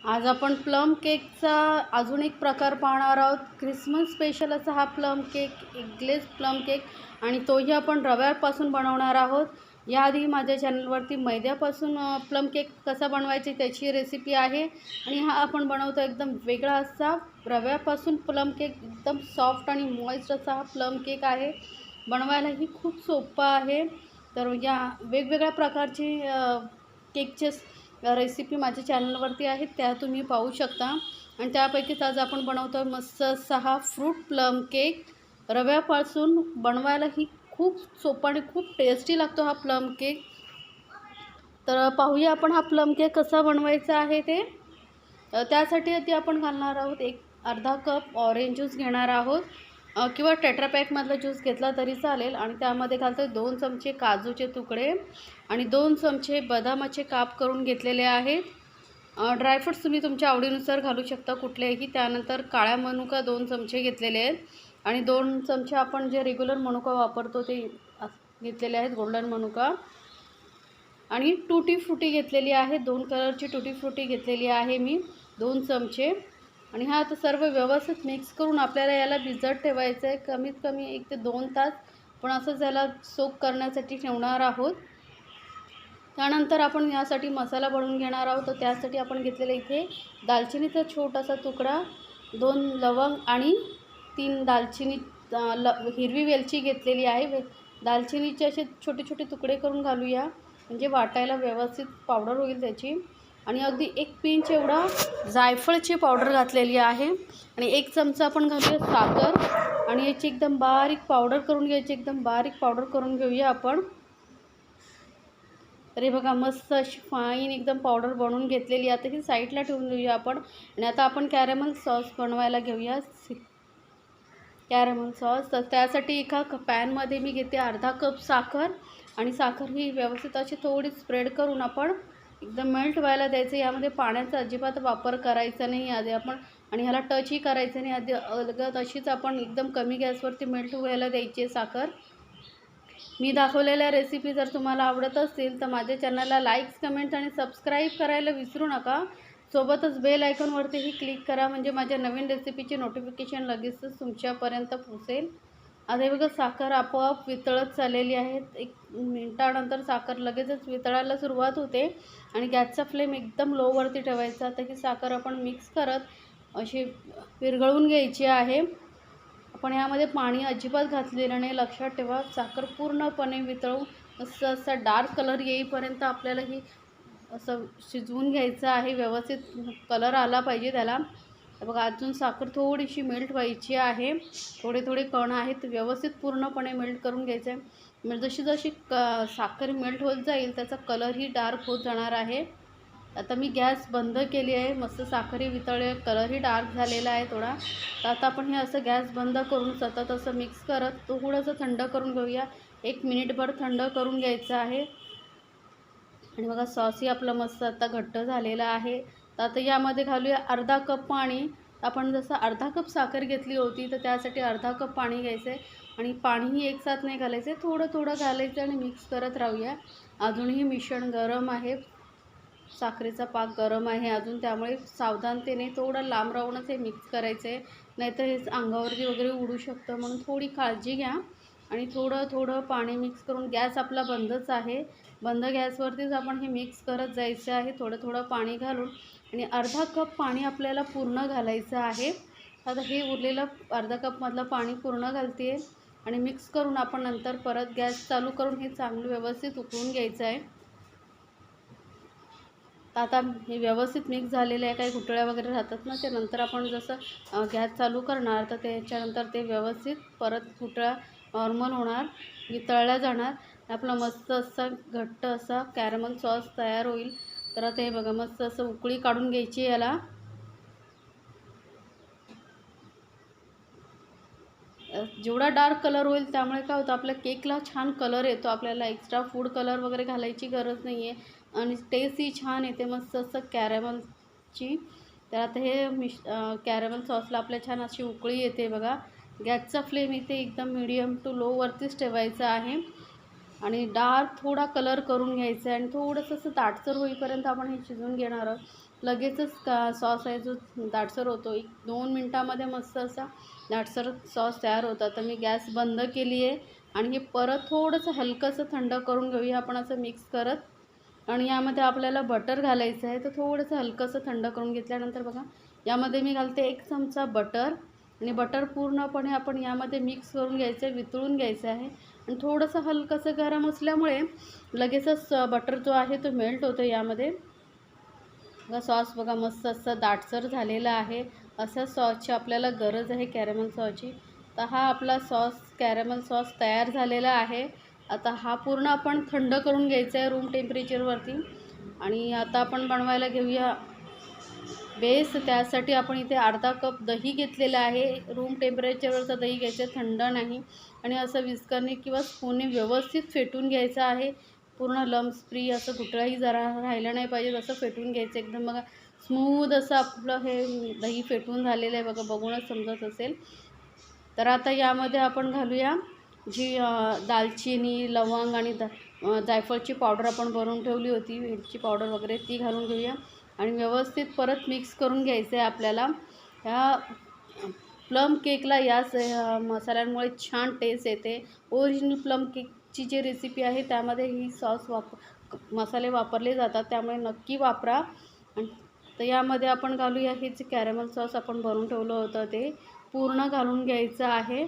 आज आपण प्लम केकचा अजून एक प्रकार पाहणार आहोत। ख्रिसमस स्पेशल असा हा प्लम केक, एक ग्लेज प्लम केक, आणि तोही आपण रव्यापासून बनवणार आहोत। याआधी माझ्या चॅनलवरती मैद्यापासून प्लम केक कसा बनवायचा त्याची रेसिपी आहे, आणि हा आपण बनवतो एकदम वेगळा असा रव्यापासून प्लम केक, एकदम सॉफ्ट आणि मॉइस्ट असा हा प्लम केक आहे। बनवायलाही खूप सोपा आहे। तर या वेगवेगळ्या प्रकारचे केकचे रेसिपी माझ्या चॅनलवरती आहेत, त्या तुम्ही पाहू शकता। आणि त्यापैकीच आज आपण बनवतो मस्त असा हा फ्रूट प्लम केक। रव्यापासून बनवायलाही खूप सोपा आणि खूप टेस्टी लागतो हा प्लम केक। तर पाहूया आपण हा प्लम केक कसा बनवायचा आहे ते। त्यासाठी आधी आपण घालणार आहोत एक अर्धा कप ऑरेंज ज्यूस घेणार आहोत, किंवा टेट्रा पॅकमधला ज्यूस घेतला तरी चालेल। आणि त्यामध्ये घालतो 2 चमचे काजूचे तुकडे आणि 2 चमचे बदामाचे काप करून घेतलेले आहेत। ड्रायफ्रूट्स तुम्ही तुमच्या आवडीनुसार घालू शकता कुठलेही। त्यानंतर काळ्या मनुका 2 चमचे घेतलेले आहेत, आणि 2 चमचे आपण जे रेग्युलर मनुका वापरतो ते घेतलेले आहेत, गोल्डन मनुका। आणि टूटी फ्रुटी घेतलेली आहे, 2 कलरची टूटी फ्रुटी घेतलेली आहे मी 2 चमचे। आणि हा आता सर्व व्यवस्थित मिक्स करून आपल्याला याला भिजत ठेवायचं आहे, कमीत कमी 1 ते 2 तास पण असंच याला सोक करण्यासाठी ठेवणार आहोत। त्यानंतर आपण यासाठी मसाला बनवून घेणार आहोत। तर त्यासाठी आपण घेतलेला इथे दालचिनीचा छोटासा तुकडा, 2 लवंग आणि 3 दालचिनी हिरवी वेलची घेतलेली आहे। दालचिनीचे असे छोटे छोटे तुकडे करून घालूया, म्हणजे वाटायला व्यवस्थित पावडर होईल त्याची। आणि अगदी 1 पिंच एवढा जायफळची पावडर घातलेली आहे, आणि 1 चमचा आपण घालूया साखर, आणि याची एकदम बारीक पावडर करून घ्यायची, एकदम बारीक पावडर करून घेऊया आपण। तरी बघा मस्त अशी फाईन एकदम पावडर बनवून घेतलेली। आता ही साईडला ठेवून देऊया आपण। आणि आता आपण कॅरेमल सॉस बनवायला घेऊया, कॅरेमल सॉस। तर त्यासाठी एका पॅनमध्ये मी घेते अर्धा कप साखर, आणि साखर ही व्यवस्थित अशी थोडी स्प्रेड करून आपण एकदम मेल्ट व्हायला द्यायचं। यामध्ये पाण्याचा अजिबात वापर करायचा नाही आधी आपण, आणि ह्याला टचही करायचं नाही आधी, अलगद अशीच आपण एकदम कमी गॅसवरती मेल्ट व्हायला द्यायची आहे साखर। मी दाखवलेल्या रेसिपी जर तुम्हाला आवडत असतील तर माझ्या चॅनलला लाईक्स, कमेंट्स आणि सबस्क्राईब करायला विसरू नका। सोबतच बेल आयकॉनवरतीही क्लिक करा, म्हणजे माझ्या नवीन रेसिपीची नोटिफिकेशन लगेचच तुमच्यापर्यंत पोहोचेल। आता हे बघा साखर आपोआप वितळत चाललेली आहे, 1 मिनिटानंतर साखर लगेचच वितळायला सुरुवात होते, आणि गॅसचा फ्लेम एकदम लोवरती ठेवायचा। आता ही साखर आपण मिक्स करत अशी विरघळवून घ्यायची आहे। आपण यामध्ये पाणी अजिबात घातलेलं नाही, लक्षात ठेवा। साखर पूर्णपणे वितळून मस्त असा डार्क कलर येईपर्यंत आपल्याला ही असं शिजवून घ्यायचं आहे, व्यवस्थित कलर आला पाहिजे त्याला। बघा अजून साखर थोडीशी मेल्ट व्हायची आहे, थोडे थोडे कण आहेत, व्यवस्थित पूर्णपणे मेल्ट करून घ्यायचं आहे। म्हणजे जशी जशी साखर मेल्ट होत जाईल त्याचा कलरही डार्क होत जाणार आहे। आता मी गॅस बंद केली आहे, मस्त साखरही वितळले, कलरही डार्क झालेला आहे थोडा। तर आता आपण हे असं गॅस बंद करून सतत असं मिक्स करत थोडंसं थंड करून घेऊया, 1 मिनिटभर थंड करून घ्यायचं आहे। आणि बघा सॉसही आपला मस्त आता घट्ट झालेला आहे। तर आता यामध्ये घालूया अर्धा कप पाणी। आपण जसं अर्धा कप साखर घेतली होती तर त्यासाठी अर्धा कप पाणी घ्यायचं आहे, आणि पाणीही एकसाथ नाही घालायचं आहे, थोडं थोडं घालायचं आणि मिक्स करत राहूया। अजूनही मिश्रण गरम आहे, साखरेचा पाक गरम आहे अजून, त्यामुळे सावधानतेने थोडं लांब राहूनच हे मिक्स करायचं आहे, नाहीतर हे अंगावरती वगैरे उडू शकतं, म्हणून थोडी काळजी घ्या। आणि थोडं थोडं पाणी मिक्स करून, गॅस आपला बंदच आहे, बंद गॅसवरतीच आपण हे मिक्स करत जायचं आहे, थोडं थोडं पाणी घालून। आणि अर्धा कप पाणी आपल्याला पूर्ण घालायचं आहे। आता हे उरलेलं अर्धा कपमधलं पाणी पूर्ण घालते, आणि मिक्स करून आपण नंतर परत गॅस चालू करून हे चांगलं व्यवस्थित उकळून घ्यायचं आहे। आता हे व्यवस्थित मिक्स झालेलं आहे, काही गुठळ्या वगैरे राहतात ना, ते नंतर आपण जसं गॅस चालू करणार तर त्याच्यानंतर ते व्यवस्थित परत गुठळ्या नॉर्मल होणार, वितळल्या जाणार, आपला मस्त असा घट्ट असा कॅरमल सॉस तयार होईल। तर आता हे बघा मस्त असं उकळी काढून घ्यायची याला। जेवढा डार्क कलर होईल त्यामुळे काय होतं, आपल्या केकला छान कलर येतो, आपल्याला एक्स्ट्रा फूड कलर वगैरे घालायची गरज नाही आहे, आणि टेस्टही छान येते मस्त असं कॅरेमलची। तर आता हे कॅरेमल सॉसला आपल्या छान अशी उकळी येते बघा। गॅसचा फ्लेम इथे एकदम मीडियम टू लोवरतीच ठेवायचा आहे, आणि डार्क थोडा कलर करून घ्यायचा आहे, आणि थोडंसं असं दाटसर होईपर्यंत आपण हे शिजवून घेणार आहोत। लगेचच सॉस आहे जो दाटसर होतो. 1-2 मिनटामध्ये मस्त असा दाटसर सॉस तयार होता. तर मी गॅस बंद केली आहे आणि हे परत थोडंसं हलकंसं थंड करून घेऊया आपण असं मिक्स करत. आणि यामध्ये आपल्याला बटर घालायचं आहे. तर थोडंसं हलकंसं थंड करून घेतल्यानंतर बघा यामध्ये मी घालते 1 चमचा बटर आणि बटर पूर्णपणे आपण यामध्ये मिक्स करून घ्यायचं आहे, वितळून घ्यायचं आहे. आणि थोडंसं हलकंसं गरम असल्यामुळे लगेचच बटर जो आहे तो मेल्ट होतो यामध्ये. बघा सॉस बघा मस्त असं दाटसर झालेला आहे. अशा सॉसची आपल्याला गरज आहे, कॅरेमल सॉसची. तर हा आपला सॉस कॅरेमल सॉस तयार झालेला आहे. आता हा पूर्ण आपण थंड करून घ्यायचा आहे रूम टेम्परेचरवरती. आणि आता आपण बनवायला घेऊया बेस. त्यासाठी आपण इथे अर्धा कप दही घेतलेलं आहे. रूम टेम्परेचरवरचं दही घ्यायचं, थंड नाही. आणि असं विस्करने किंवा स्पूनने व्यवस्थित फेटून घ्यायचं आहे. पूर्ण लम्स फ्री, असं कुठलाही जरा राहिलं नाही पाहिजे, तसं फेटून घ्यायचं एकदम. बघा स्मूद असं आपलं हे दही फेटून झालेलं आहे बघा, बघूनच समजत असेल. तर आता यामध्ये आपण घालूया जी दालचिनी, लवंग आणि जायफळची पावडर आपण बनवून ठेवली होती, वेलची पावडर वगैरे ती घालून घेऊया. आणि व्यवस्थित परत मिक्स करून घ्यायचं आहे आपल्याला. ह्या प्लम केकला याच मसाल्यांमुळे छान टेस्ट येते. ओरिजिनल प्लम केकची जी रेसिपी आहे त्यामध्ये ही मसाले वापरले जातात, त्यामुळे नक्की वापरा. तर यामध्ये आपण घालूया हे जे कॅरेमल सॉस आपण बनवून ठेवलं होतं ते पूर्ण घालून घ्यायचं आहे.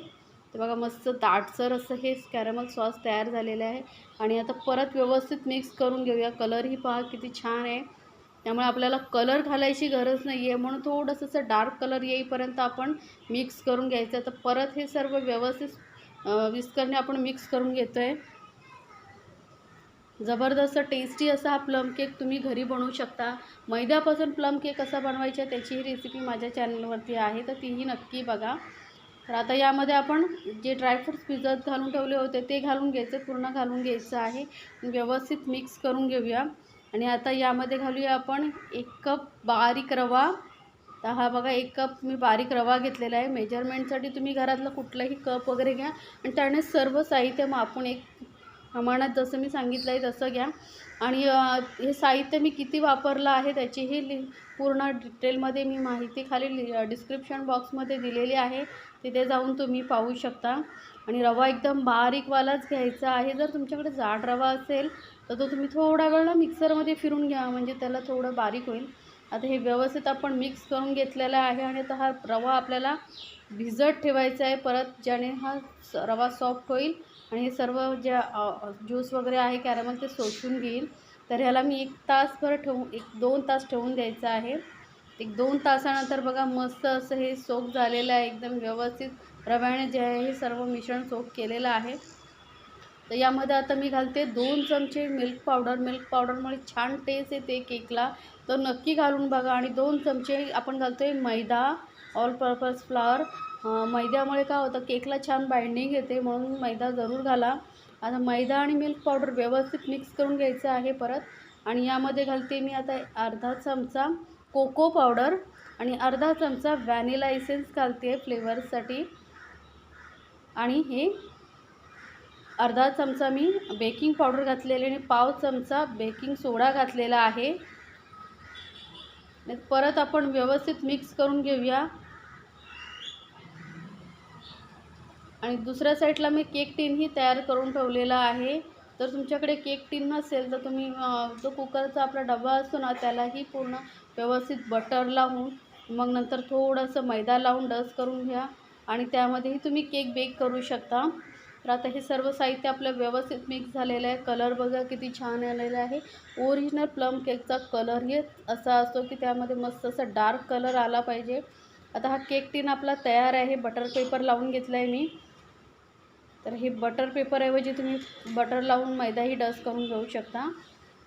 तर बघा मस्त दाटसर असं हे कॅरेमल सॉस तयार झालेलं आहे. आणि आता परत व्यवस्थित मिक्स करून घेऊया. कलरही पहा किती छान आहे. त्यामुळे आपल्याला कलर घालायची गरज नाही आहे, म्हणून थोडंसं असं डार्क कलर येईपर्यंत आपण मिक्स करून घ्यायचं. तर परत हे सर्व व्यवस्थित विस्करने आपण मिक्स करून घेतो आहे. जबरदस्त टेस्टी असा हा प्लम केक तुम्ही घरी बनवू शकता. मैद्यापासून प्लम केक कसा बनवायचा त्याची रेसिपी माझ्या चॅनलवरती आहे, तर तीही नक्की बघा. तर आता यामध्ये आपण जे ड्रायफ्रूट्स भिजत घालून ठेवले होते ते घालून घ्यायचे, पूर्ण घालून घ्यायचं आहे. व्यवस्थित मिक्स करून घेऊया. आणि आता यामध्ये घालूया आपण 1 कप बारीक रवा. तर हा बघा 1 कप मी बारीक रवा घेतलेला आहे. मेजरमेंटसाठी तुम्ही घरातला कुठलाही कप वगैरे घ्या आणि त्याने सर्व साहित्य मापून एक प्रमाणात जसं मी सांगितलं आहे तसं घ्या. आणि हे साहित्य मी किती वापरलं आहे त्याचीही पूर्ण डिटेलमध्ये मी माहिती खाली डिस्क्रिप्शन बॉक्समध्ये दिलेली आहे, तिथे जाऊन तुम्ही पाहू शकता. आणि रवा एकदम बारीकवालाच घ्यायचा आहे. जर तुमच्याकडे जाड रवा असेल तर तो तुम्ही थोडा वेळ मिक्सरमध्ये फिरून घ्या, म्हणजे त्याला थोडं बारीक होईल. आता हे व्यवस्थित आपण मिक्स करून घेतलेलं आहे. आणि आता हा रवा आपल्याला भिजत ठेवायचा आहे परत, ज्याने हा रवा सॉफ्ट होईल आणि हे सर्व जे ज्यूस वगैरे आहे कॅरेमल ते शोषून घेईल. तर ह्याला मी 1 तासभर 1-2 तास ठेवून द्यायचं आहे. 1-2 तासानंतर बघा मस्त असं हे सोक झालेलं आहे, एकदम व्यवस्थित रव्याने जे आहे हे सर्व मिश्रण सोक केलेलं आहे. तर यामध्ये आता मी घालते 2 चमचे मिल्क पावडर. मिल्क पावडरमुळे छान टेस्ट येते केकला, तर नक्की घालून बघा. आणि 2 चमचे आपण घालतो आहे मैदा, ऑल पर्पज फ्लॉवर. मैद्यामुळे काय होतं, केकला छान बाइंडिंग येते, म्हणून मैदा जरूर घाला. आता मैदा आणि मिल्क पावडर व्यवस्थित मिक्स करून घ्यायचं आहे परत. आणि यामध्ये घालते मी आता अर्धा चमचा कोको पावडर आणि अर्धा चमचा व्हॅनिला इसेन्स घालते फ्लेवरसाठी. आणि हे अर्धा चमचा मी बेकिंग पावडर घातलेली आणि पाव चमचा बेकिंग सोडा घातलेला आहे. परत आपण व्यवस्थित मिक्स करून घेऊया. आणि दुसऱ्या साईडला मी केक टिनही तयार करून ठेवलेला आहे. तर तुमच्याकडे केक टिन नसेल तर तुम्ही जो कुकरचा आपला डबा असतो ना त्यालाही पूर्ण व्यवस्थित बटर लावून मग नंतर थोडंसं मैदा लावून डस्ट करून घ्या आणि त्यामध्येही तुम्ही केक बेक करू शकता. तर आता हे सर्व साहित्य आपलं व्यवस्थित मिक्स झालेलं आहे. कलर बघा किती छान आलेला आहे. ओरिजिनल प्लम केकचा कलरही असा असतो की त्यामध्ये मस्त असा डार्क कलर आला पाहिजे. आता हा केक टिन आपला तयार आहे. बटर पेपर लावून घेतला आहे मी. तर हे बटर पेपरऐवजी तुम्ही बटर लावून मैदाही डस्ट करून घेऊ शकता.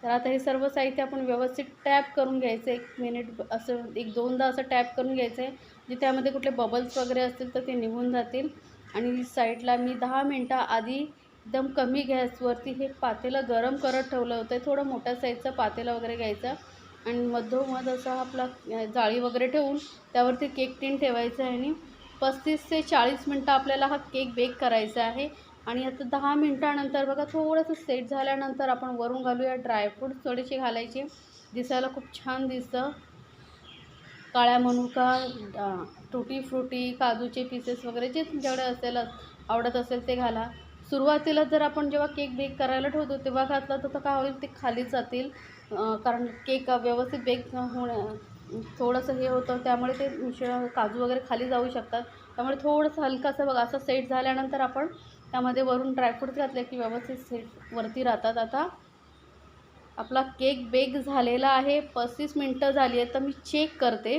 तर आता हे सर्व साहित्य आपण व्यवस्थित टॅप करून घ्यायचं. 1 मिनिट असं 1-2दा असं टॅप करून घ्यायचं आहे, म्हणजे त्यामध्ये कुठले बबल्स वगैरे असतील तर ते निघून जातील. आणि साईडला मी 10 मिनटं आधी एकदम कमी गॅसवरती हे पातेलं गरम करत ठेवलं होतं. थोडं मोठ्या साईजचं पातेलं वगैरे घ्यायचं आणि मधोमध असा आपला जाळी वगैरे ठेवून त्यावरती केक टिन ठेवायचं आहे. आणि 35 ते 40 मिनटं आपल्याला हा केक बेक करायचा आहे. आणि आता 10 मिनटानंतर बघा थोडंसं सेट झाल्यानंतर आपण वरून घालूया ड्रायफ्रूट्स थोडेसे घालायचे, दिसायला खूप छान दिसतं. काळ्या मनुका, टुटी फ्रुटी, काजूचे पीसेस वगैरे जे तुमच्याकडे असेल, आवडत असेल ते घाला. सुरुवातीला जर आपण जेव्हा केक बेक करायला ठेवतो तेव्हा घातला तर काय होईल, ते खाली जातील. कारण केक व्यवस्थित बेक थोडंसं हे होतं, त्यामुळे ते काजू वगैरे खाली जाऊ शकतात. त्यामुळे थोडंसं हलकासं बघा असं सेट झाल्यानंतर आपण त्यामध्ये वरून ड्रायफ्रूट्स घातले की व्यवस्थित सेट वरती राहतात. आता आपला केक बेक झालेला आहे. 35 मिनटं झाली आहे. तर मी चेक करते.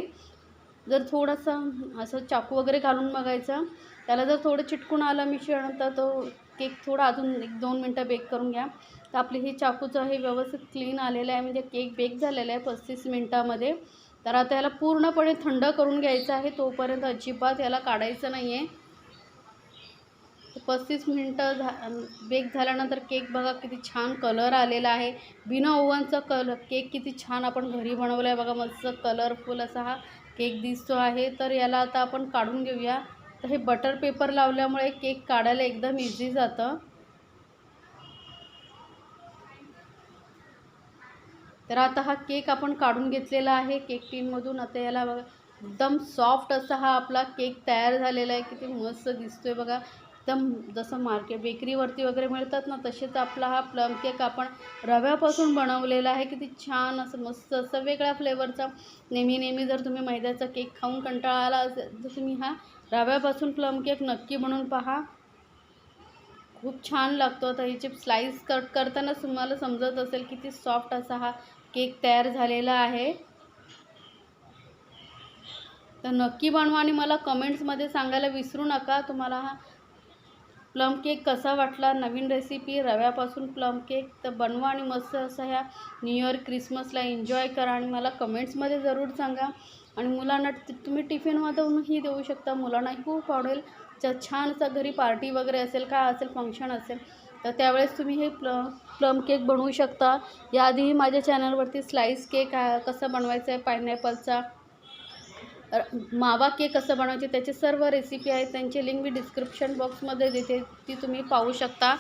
जर थोडंसं असं चाकू वगैरे घालून बघायचं, त्याला जर थोडं चिटकून आलं मिश्रण तर तो केक थोडा अजून 1-2 मिनटं बेक करून घ्या. तर आपली हे चाकूचं हे व्यवस्थित क्लीन आलेलं आहे, म्हणजे केक बेक झालेला आहे 35 मिनटामध्ये. तर आता याला पूर्णपणे थंड करून घ्यायचं आहे, तोपर्यंत अजिबात याला काढायचं नाही आहे. 35 मिनटं बेक झाल्यानंतर केक बघा किती छान कलर आलेला आहे. बिना ओव्हनचा केक किती छान आपण घरी बनवला आहे बघा. मस्त कलरफुल असा हा केक दिसतो आहे. तर याला आता आपण काढून घेऊया. तर हे बटर पेपर लावल्यामुळे केक काढायला एकदम इझी जातं. तर आता हा केक आपण काढून घेतलेला आहे केक टीनमधून. आता याला बघा एकदम सॉफ्ट असा हा आपला केक तयार झालेला आहे. किती मस्त दिसतोय बघा. एकदम जसं बेकरीवरती वगैरे मिळतात ना, तसेच आपला हा प्लम केक आपण रव्यापासून बनवलेला आहे. किती छान असं मस्त असं वेगळ्या फ्लेवरचा. नेहमी जर तुम्ही मैद्याचा केक खाऊन कंटाळा आला असेल तर तुम्ही हा रव्यापासून प्लम केक नक्की बनवून पहा. खूप छान लागतो. आता ह्याचे स्लाईस कट करताना तुम्हाला समजत असेल किती सॉफ्ट असा हा केक तयार झालेला आहे. तर नक्की बनवा आणि मला कमेंट्समध्ये सांगायला विसरू नका तुम्हाला हा प्लम केक कसा वाटला. नवीन रेसिपी रव्यापासून प्लम केक तर बनवा आणि मस्त असं ह्या न्यू इयर क्रिसमसला एन्जॉय करा आणि मला कमेंट्समध्ये जरूर सांगा. आणि मुलांना तुम्ही टिफिनमधूनही देऊ शकता, मुलांनाही खूप आवडेल. जर छान असं घरी पार्टी वगैरे असेल, काय असेल फंक्शन असेल तर त्यावेळेस तुम्ही हे प्लम केक बनवू शकता. याआधीही माझ्या चॅनलवरती स्लाईस केक कसं बनवायचं आहे, पायनॅपलचा मावा केक कसं बनवायचे त्याचे सर्व रेसिपी आहेत. त्यांची लिंक मी डिस्क्रिप्शन बॉक्समध्ये देते, ती तुम्ही पाहू शकता.